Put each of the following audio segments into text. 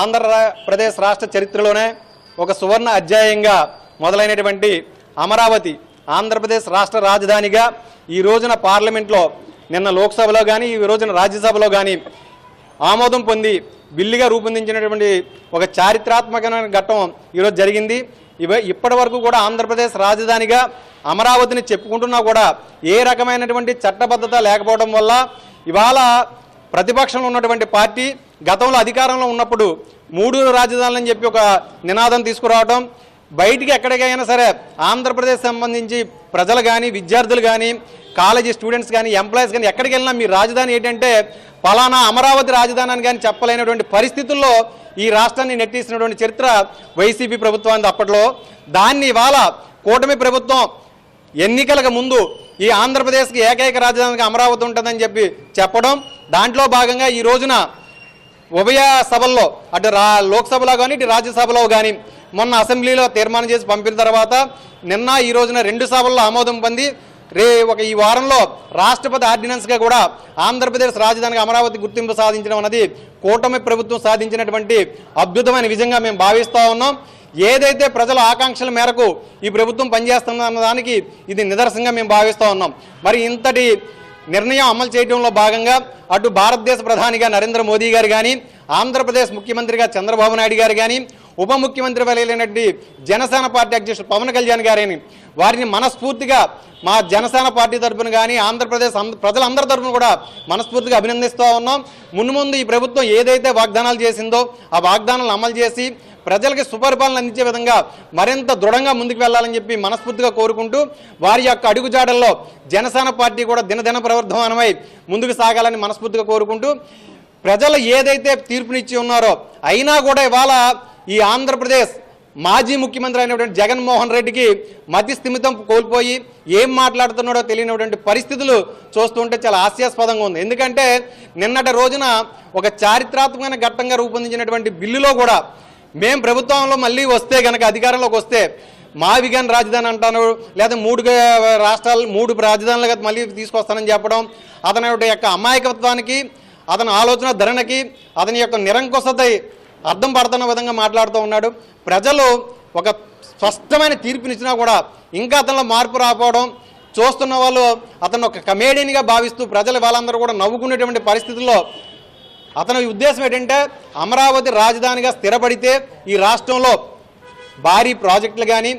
ఆంధ్రప్రదేశ్ రాష్ట్ర చరిత్రలోనే ఒక సువర్ణ అధ్యాయంగా మొదలైనటువంటి అమరావతి ఆంధ్రప్రదేశ్ రాష్ట్ర రాజధానిగా ఈ రోజున పార్లమెంట్లో నిన్న లోక్సభలో కానీ ఈ రోజున రాజ్యసభలో కానీ ఆమోదం పొంది బిల్లుగా రూపొందించినటువంటి ఒక చారిత్రాత్మకమైన ఘట్టం ఈరోజు జరిగింది. ఇప్పటి వరకు కూడా ఆంధ్రప్రదేశ్ రాజధానిగా అమరావతిని చెప్పుకుంటున్నా కూడా ఏ రకమైనటువంటి చట్టబద్ధత లేకపోవడం వల్ల ఇవాళ ప్రతిపక్షంలో ఉన్నటువంటి పార్టీ గతంలో అధికారంలో ఉన్నప్పుడు 3 రాజధానులని చెప్పి ఒక నినాదం తీసుకురావడం, బయటికి ఎక్కడికైనా సరే ఆంధ్రప్రదేశ్ సంబంధించి ప్రజలు కానీ విద్యార్థులు కానీ కాలేజీ స్టూడెంట్స్ కానీ ఎంప్లాయీస్ కానీ ఎక్కడికి వెళ్ళినా మీ రాజధాని ఏంటంటే పలానా అమరావతి రాజధాని అని కానీ చెప్పలేనటువంటి పరిస్థితుల్లో ఈ రాష్ట్రాన్ని నెట్టేసినటువంటి చరిత్ర వైసీపీ ప్రభుత్వానికి అప్పట్లో. దాన్ని ఇవాళ కూటమి ప్రభుత్వం ఎన్నికలకు ముందు ఈ ఆంధ్రప్రదేశ్కి ఏకైక రాజధానికి అమరావతి ఉంటుందని చెప్పి చెప్పడం, దాంట్లో భాగంగా ఈ రోజున ఉభయ సభల్లో అటు లోక్సభలో కానీ ఇటు రాజ్యసభలో కానీ మొన్న అసెంబ్లీలో తీర్మానం చేసి పంపిన తర్వాత నిన్న ఈ రోజున 2 సభల్లో ఆమోదం పొంది ఈ వారంలో రాష్ట్రపతి ఆర్డినెన్స్గా కూడా ఆంధ్రప్రదేశ్ రాజధానికి అమరావతి గుర్తింపు సాధించడం అన్నది కూటమి ప్రభుత్వం సాధించినటువంటి అద్భుతమైన విజయంగా మేము భావిస్తూ ఉన్నాం. ఏదైతే ప్రజల ఆకాంక్షల మేరకు ఈ ప్రభుత్వం పనిచేస్తున్న దానికి ఇది నిదర్శనంగా మేము భావిస్తూ ఉన్నాం. మరి ఇంతటి నిర్ణయం అమలు చేయడంలో భాగంగా అటు భారతదేశ ప్రధానిగా నరేంద్ర మోదీ గారు కానీ ఆంధ్రప్రదేశ్ ముఖ్యమంత్రిగా చంద్రబాబు నాయుడు గారు కానీ ఉప ముఖ్యమంత్రి వలైనటువంటి జనసేన పార్టీ అధ్యక్షుడు పవన్ కళ్యాణ్ గారని వారిని మనస్ఫూర్తిగా మా జనసేన పార్టీ తరఫున కానీ ఆంధ్రప్రదేశ్ ప్రజలందరి తరఫున కూడా మనస్ఫూర్తిగా అభినందిస్తూ ఉన్నాం. ముందు ఈ ప్రభుత్వం ఏదైతే వాగ్దానాలు చేసిందో ఆ వాగ్దానాలను అమలు చేసి ప్రజలకి సుపరిపాలన అందించే విధంగా మరింత దృఢంగా ముందుకు వెళ్ళాలని చెప్పి మనస్ఫూర్తిగా కోరుకుంటూ వారి యొక్క అడుగుజాడల్లో జనసేన పార్టీ కూడా దినదిన ప్రవర్ధమానమై ముందుకు సాగాలని మనస్ఫూర్తిగా కోరుకుంటూ ప్రజలు ఏదైతే తీర్పునిచ్చి ఉన్నారో అయినా కూడా ఇవాళ ఈ ఆంధ్రప్రదేశ్ మాజీ ముఖ్యమంత్రి అయినటువంటి జగన్మోహన్ రెడ్డికి మతి స్థిమితం కోల్పోయి ఏం మాట్లాడుతున్నాడో తెలియనటువంటి పరిస్థితులు చూస్తుంటే చాలా హాస్యాస్పదంగా ఉంది. ఎందుకంటే నిన్నటి రోజున ఒక చారిత్రాత్మకమైన ఘట్టంగా రూపొందించినటువంటి బిల్లులో కూడా మేము ప్రభుత్వంలో మళ్ళీ వస్తే కనుక అధికారంలోకి వస్తే మా విజ్ఞాన రాజధాని అంటాను, లేదా 3 రాష్ట్రాలు 3 రాజధానులుగా మళ్ళీ తీసుకొస్తానని చెప్పడం, అతని యొక్క అమాయకత్వానికి అతని ఆలోచన ధరణకి అతని యొక్క నిరంకుశత అర్థం పడుతున్న విధంగా మాట్లాడుతూ ఉన్నాడు. ప్రజలు ఒక స్పష్టమైన తీర్పునిచ్చినా కూడా ఇంకా అతనిలో మార్పు రాకపోవడం చూస్తున్న వాళ్ళు అతను ఒక కమేడియన్గా భావిస్తూ ప్రజలు వాళ్ళందరూ కూడా నవ్వుకునేటువంటి పరిస్థితుల్లో అతని ఉద్దేశం ఏంటంటే అమరావతి రాజధానిగా స్థిరపడితే ఈ రాష్ట్రంలో భారీ ప్రాజెక్టులు కానీ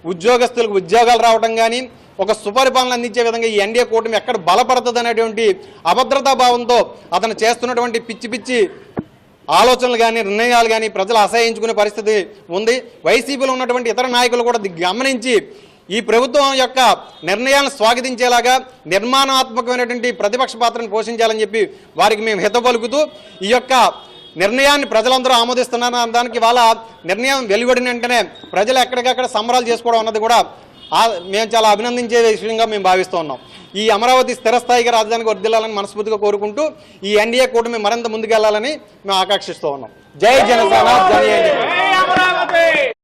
ఉద్యోగస్తులకు ఉద్యోగాలు రావడం కానీ ఒక సుపరిపాలన అందించే విధంగా ఈ ఎన్డీఏ కూటమి ఎక్కడ బలపడుతుంది అనేటువంటి అభద్రతా భావంతో అతను చేస్తున్నటువంటి పిచ్చి ఆలోచనలు కానీ నిర్ణయాలు కానీ ప్రజలు అసహించుకునే పరిస్థితి ఉంది. వైసీపీలో ఉన్నటువంటి ఇతర నాయకులు కూడా గమనించి ఈ ప్రభుత్వం యొక్క నిర్ణయాలను స్వాగతించేలాగా నిర్మాణాత్మకమైనటువంటి ప్రతిపక్ష పాత్రను పోషించాలని చెప్పి వారికి మేము హిత పలుకుతూ ఈ యొక్క నిర్ణయాన్ని ప్రజలందరూ ఆమోదిస్తున్నారు. దానికి వాళ్ళ నిర్ణయం వెలువడిన వెంటనే ప్రజలు ఎక్కడికక్కడ సంబరాలు చేసుకోవడం అన్నది కూడా మేము చాలా అభినందించే విషయంగా మేము భావిస్తూ ఉన్నాం. ఈ అమరావతి స్థిరస్థాయిగా రాజధానికి వర్ధిల్లాలని మనస్ఫూర్తిగా కోరుకుంటూ ఈ ఎన్డీఏ కూటమి మరింత ముందుకెళ్లాలని మేము ఆకాంక్షిస్తూ ఉన్నాం. జై జనసేన, జై ఎన్డీఏ.